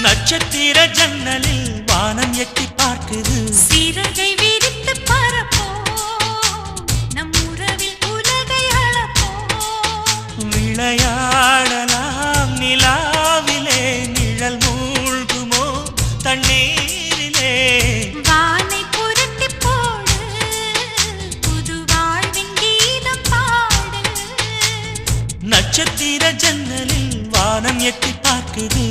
நட்சத்திர ஜன்னலில் வானம் எட்டி பார்க்குது. சிறகை விரித்து பறப்போம், நம் உறவில் உலகை அளப்போம். விளையாடலாம் நிலாவிலே, நிழல் மூழ்குமோ தண்ணீரிலே. வானை புரட்டி போடு, புது வாழ்வின் கீதம் பாடு. நட்சத்திர ஜன்னலில் வானம் எட்டி பார்க்குது.